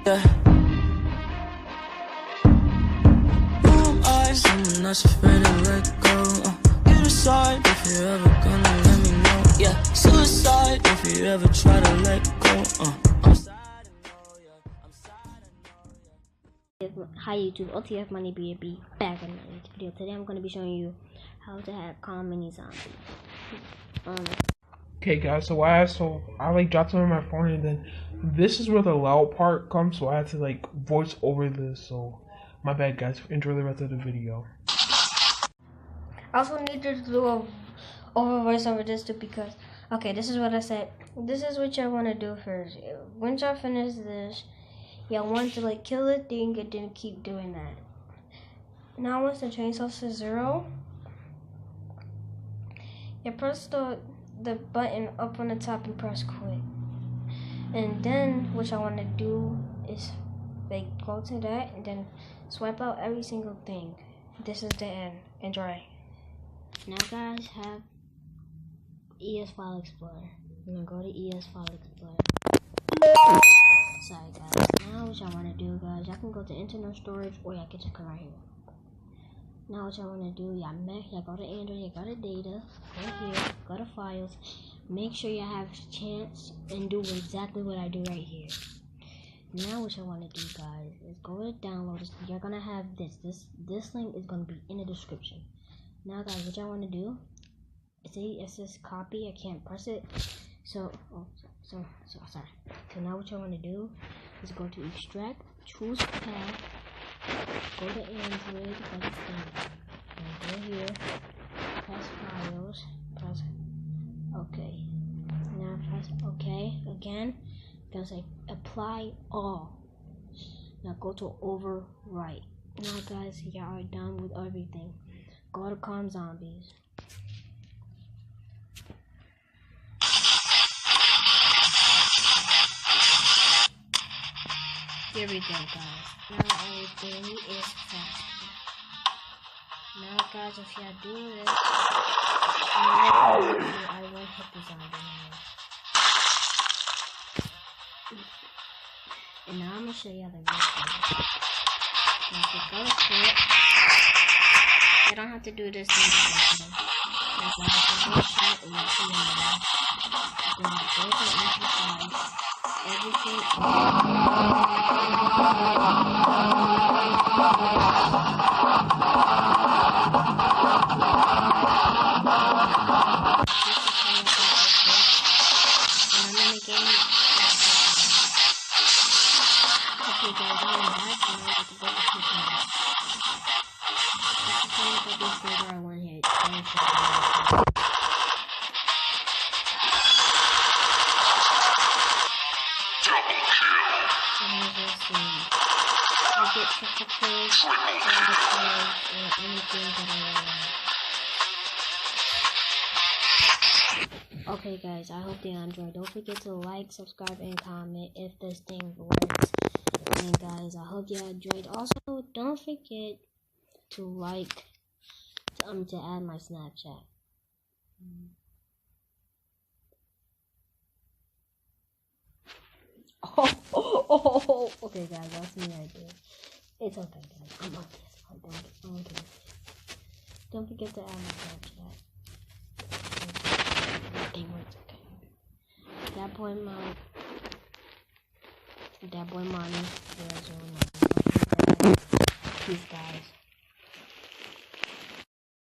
Yeah. Who am I? Someone that's afraid to let go. You decide if you're ever gonna let me know. Yeah, suicide if you ever try to let go. I'm sad to know, yeah. I'm sad to know, yeah. Hi YouTube, OTF Money BAB back in another video. Today I'm going to be showing you how to have calm mini zombies. Okay guys, so I dropped them on my phone, and then this is where the loud part comes, so I had to voice over this, so my bad guys. Enjoy the rest of the video. I also need to do a voice over this too, because okay, this is what I said. This is what y'all want to do first. Once y'all finish this, y'all want to kill the thing and then keep doing that. Now once the chainsaw says 0, you press the button up on the top and press quit. And then what I want to do is go to that and then swipe out every single thing. This is the end. Enjoy. Now guys, have ES File Explorer. I'm gonna go to ES File Explorer. Sorry guys. Now what y'all want to do, guys, y'all can go to internal storage, or y'all can just come right here. Now what y'all want to do, y'all go to Android, y'all go to data, go here, go to files, make sure y'all have chance and do exactly what I do right here. Now what y'all want to do, guys, is go to download. You're gonna have this link is gonna be in the description. Now guys, what y'all want to do, see it says copy, I can't press it, so sorry. So now what y'all want to do is go to extract, choose path, go to Android, go to thing, and go here, press files, press OK. Now press OK again. Gonna say apply all. Now go to overwrite. Now guys, y'all are done with everything. Go to Calm Zombies. Here we go, guys. Now everything is fast. Now guys, if y'all do this, I won't hit the zombie now. And now I'm gonna show y'all the real thing. Now if you go to it, you don't have to do this thing. Now if you go shot and you see it now, then go to amplify everything. Okay guys, I hope they enjoyed. Don't forget to like, subscribe, and comment if this thing works. And guys, I hope you enjoyed. Also, don't forget to to add my Snapchat. Okay guys, that's me right there. It's okay guys, I'm on this. Don't forget to add my Snapchat. Everything works okay. That boy Money 009. Peace guys.